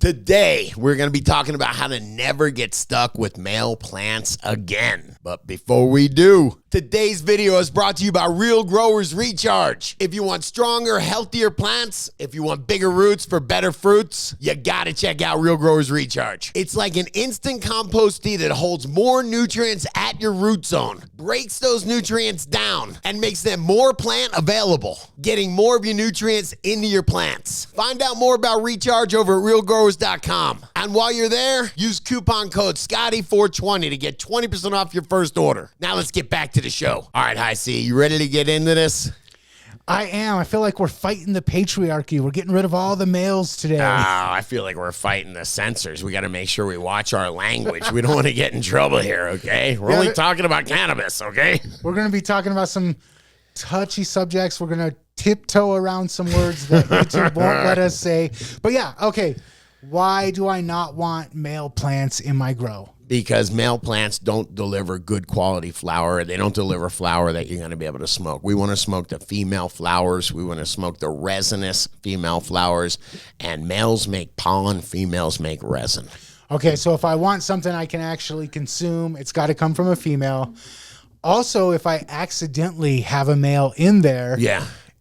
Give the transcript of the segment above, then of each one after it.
Today, we're going to be talking about how to never get stuck with male plants again. But before we do, today's video is brought to you by Real Growers Recharge. If you want stronger, healthier plants, if you want bigger roots for better fruits, you got to check out Real Growers Recharge. It's like an instant compost tea that holds more nutrients at your root zone, breaks those nutrients down, and makes them more plant available, getting more of your nutrients into your plants. Find out more about Recharge over at realgrowers.com. And while you're there, use coupon code Scotty420 to get 20% off your first order. Now let's get back to the show. All right, Hi C, you ready to get into this? I am. I feel like we're fighting the patriarchy. We're getting rid of all the males today. I feel like we're fighting the censors. We got to make sure we watch our language. We don't want to get in trouble here, okay? We're only talking about cannabis, okay? We're going to be talking about some touchy subjects. We're going to tiptoe around some words that YouTube won't let us say. But yeah, okay. Why do I not want male plants in my grow? Because male plants don't deliver good quality flower. They don't deliver flower that you're going to be able to smoke. We want to smoke the female flowers. We want to smoke the resinous female flowers. And males make pollen, females make resin. Okay, so if I want something I can actually consume, it's got to come from a female. Also, if I accidentally have a male in there,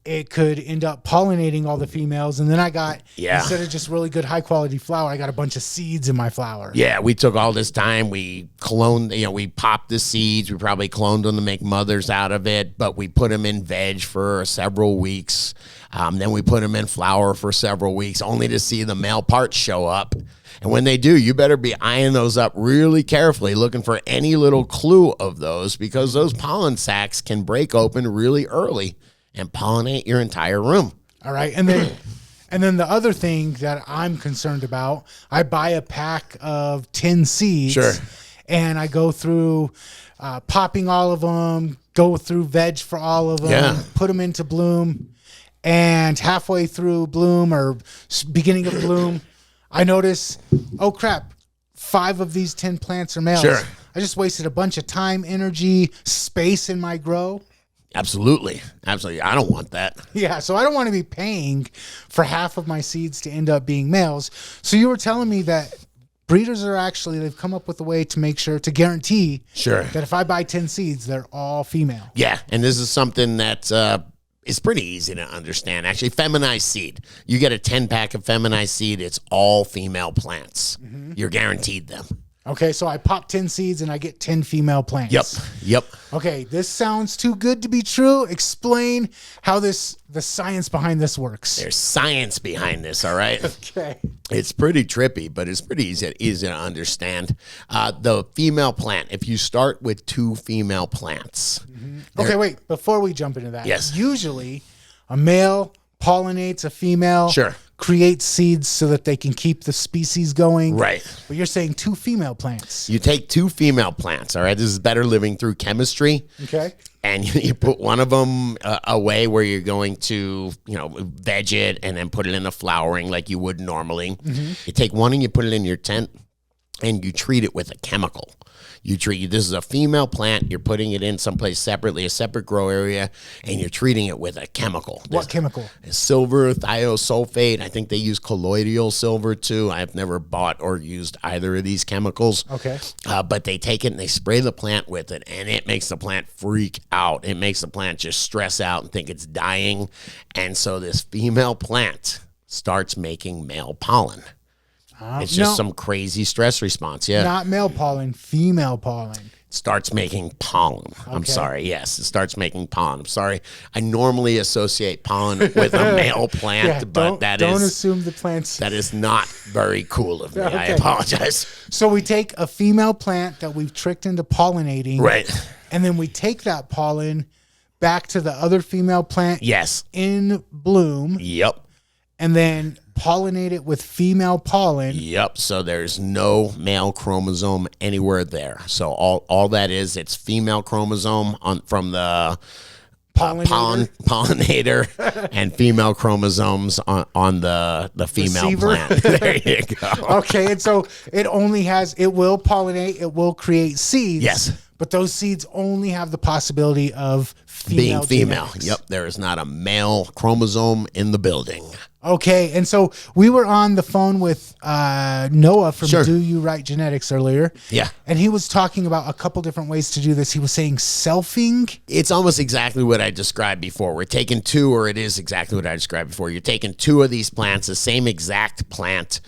it could end up pollinating all the females. And then I got, instead of just really good high quality flower, I got a bunch of seeds in my flower. Yeah, we took all this time. We cloned, we popped the seeds. We probably cloned them to make mothers out of it, but we put them in veg for several weeks. Then we put them in flower for several weeks, only to see the male parts show up. And when they do, you better be eyeing those up really carefully, looking for any little clue of those, because those pollen sacs can break open really early and pollinate your entire room. All right. And then the other thing that I'm concerned about, I buy a pack of 10 seeds. Sure. And I go through popping all of them, go through veg for all of them, put them into bloom. And halfway through bloom or beginning of bloom, I notice, oh crap, 5 of these 10 plants are males. Sure. I just wasted a bunch of time, energy, space in my grow. Absolutely. Absolutely. I don't want that. Yeah, so I don't want to be paying for half of my seeds to end up being males. So you were telling me that breeders are actually, they've come up with a way to make sure, to guarantee that if I buy 10 seeds, they're all female. Yeah, and this is something that is pretty easy to understand. Actually, Feminized Seed. You get a 10-pack of Feminized Seed, it's all female plants. You're guaranteed them. Okay, so I pop 10 seeds and I get 10 female plants. Yep. Okay, this sounds too good to be true. Explain how the science behind this works. There's science behind this, all right? Okay. It's pretty trippy, but it's pretty easy to understand. The female plant, if you start with 2 female plants. Okay, wait, before we jump into that. Yes. Usually, a male pollinates a female. Sure. Create seeds so that they can keep the species going. Right. But you're saying 2 female plants. You take 2 female plants, all right? This is better living through chemistry. Okay. And you put one of them away where you're going to, veg it and then put it in the flowering like you would normally. You take one and you put it in your tent and you treat it with a chemical. This is a female plant, you're putting it in someplace separately, a separate grow area, and you're treating it with a chemical. What chemical? Silver thiosulfate. I think they use colloidal silver too. I've never bought or used either of these chemicals. Okay. But they take it and they spray the plant with it, and it makes the plant freak out. It makes the plant just stress out and think it's dying. And so this female plant starts making male pollen. It's just some crazy stress response, Not male pollen, female pollen. Starts making pollen. Okay. I'm sorry. Yes, it starts making pollen. I'm sorry. I normally associate pollen with a male plant, but don't assume the plants. That is not very cool of me. Okay. I apologize. So we take a female plant that we've tricked into pollinating. Right. And then we take that pollen back to the other female plant. Yes. In bloom. Yep. And then pollinate it with female pollen. Yep. So there's no male chromosome anywhere there. So all that is, it's female chromosome from the pollinator and female chromosomes on the female receiver plant. There you go. Okay. And so it will pollinate, it will create seeds. Yes. But those seeds only have the possibility of being female. Genetics. Yep. There is not a male chromosome in the building. Okay, and so we were on the phone with Noah from Sure. Do You Right Genetics earlier. Yeah. And he was talking about a couple different ways to do this. He was saying selfing. It's almost exactly what I described before. We're taking two, or it is exactly what I described before. You're taking two of these plants, the same exact plant.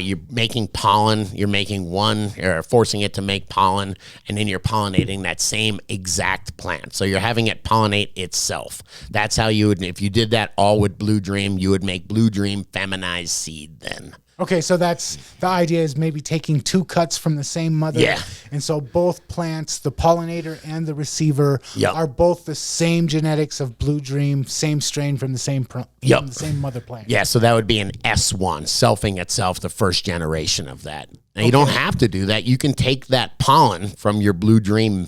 You're making pollen. You're making one, or forcing it to make pollen, and then you're pollinating that same exact plant. So you're having it pollinate itself. That's how you would, if you did that all with Blue Dream, you would make Blue Dream feminized seed then. Okay, so that's the idea, is maybe taking two cuts from the same mother. Yeah. And so both plants, the pollinator and the receiver, Yep. are both the same genetics of Blue Dream, same strain from the same Yep. from the same mother plant. Yeah, so that would be an S1, selfing itself, the first generation of that. Now, you don't have to do that. You can take that pollen from your Blue Dream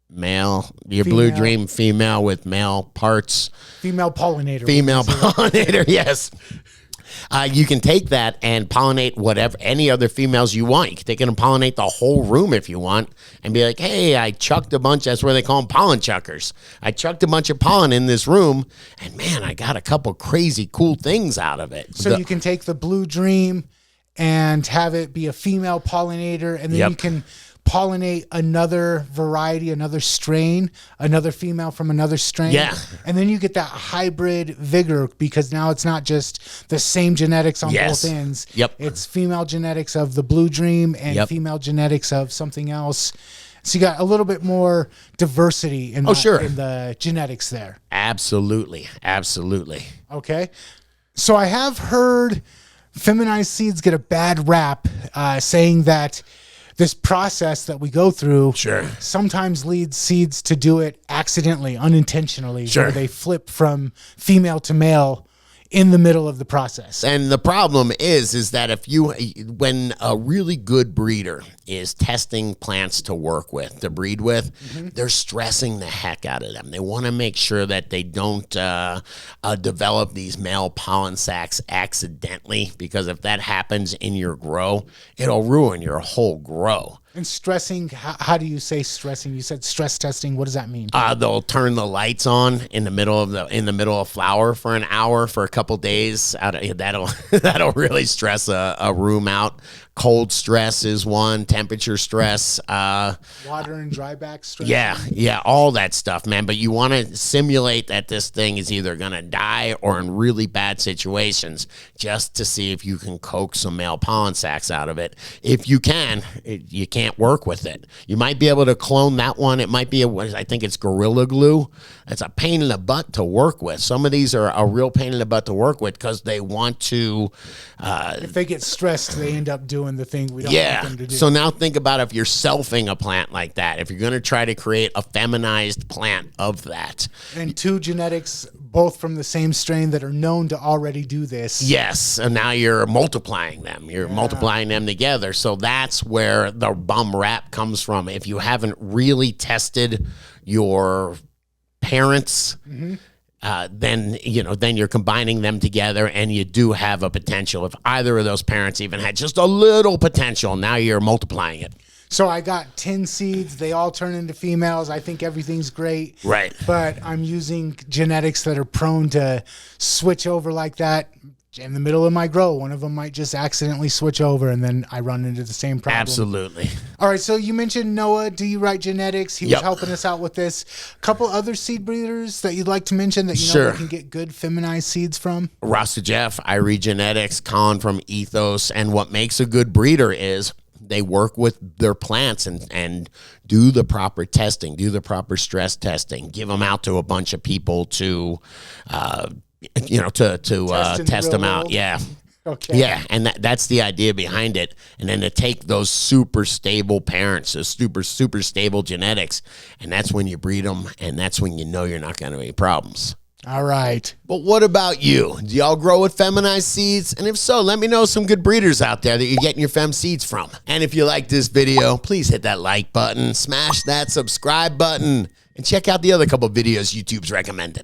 male, your Blue Dream female with male parts. Female pollinator. Female pollinator, yes. You can take that and pollinate whatever, any other females you want. You can take it and pollinate the whole room if you want and be like, hey, I chucked a bunch, that's where they call them pollen chuckers. I chucked a bunch of pollen in this room, and man, I got a couple crazy cool things out of it. So you can take the Blue Dream and have it be a female pollinator, and then you can pollinate another variety, another strain, another female from another strain. Yeah. And then you get that hybrid vigor, because now it's not just the same genetics on both ends. Yep. It's female genetics of the Blue Dream and female genetics of something else. So you got a little bit more diversity in, in the genetics there. Absolutely. Absolutely. Okay. So I have heard feminized seeds get a bad rap, saying that this process that we go through sometimes leads seeds to do it accidentally, unintentionally, where they flip from female to male in the middle of the process. And the problem is that if you, when a really good breeder is testing plants to work with, to breed with, they're stressing the heck out of them. They want to make sure that they don't develop these male pollen sacs accidentally, because if that happens in your grow, it'll ruin your whole grow. And stressing, how do you say stressing? You said stress testing. What does that mean? They'll turn the lights on in the middle of flower for an hour for a couple days. That'll really stress a room out. Cold stress is one. Temperature stress. Water and dryback stress. Yeah, all that stuff, man. But you want to simulate that this thing is either going to die or in really bad situations, just to see if you can coax some male pollen sacs out of it. If you can, you can't work with it. You might be able to clone that one. It might be I think it's Gorilla Glue. It's a pain in the butt to work with. Some of these are a real pain in the butt to work with, because they want to. If they get stressed, they end up doing the thing we don't want them to do. So now think about if you're selfing a plant like that. If you're going to try to create a feminized plant of that. And two genetics, both from the same strain, that are known to already do this. Yes, and now you're multiplying them. You're multiplying them together. So that's where the bum rap comes from. If you haven't really tested your parents, then you're combining them together, and you do have a potential. If either of those parents even had just a little potential, now you're multiplying it. So I got 10 seeds. They all turn into females. I think everything's great. Right. But I'm using genetics that are prone to switch over like that. In the middle of my grow, one of them might just accidentally switch over, and then I run into the same problem. Absolutely. All right, so you mentioned Noah. Do You Right Genetics? He was helping us out with this. A couple other seed breeders that you'd like to mention that you know we can get good feminized seeds from? Rasta Jeff, Irie Genetics, Colin from Ethos. And what makes a good breeder is they work with their plants and do the proper testing, do the proper stress testing, give them out to a bunch of people to test them out. Yeah. Okay. Yeah, and that's the idea behind it. And then to take those super stable parents, those super stable genetics, and that's when you breed them, and that's when you know you're not going to have any problems. All right. But what about you? Do y'all grow with feminized seeds? And if so, let me know some good breeders out there that you're getting your fem seeds from. And if you like this video, please hit that like button, smash that subscribe button, and check out the other couple videos YouTube's recommending.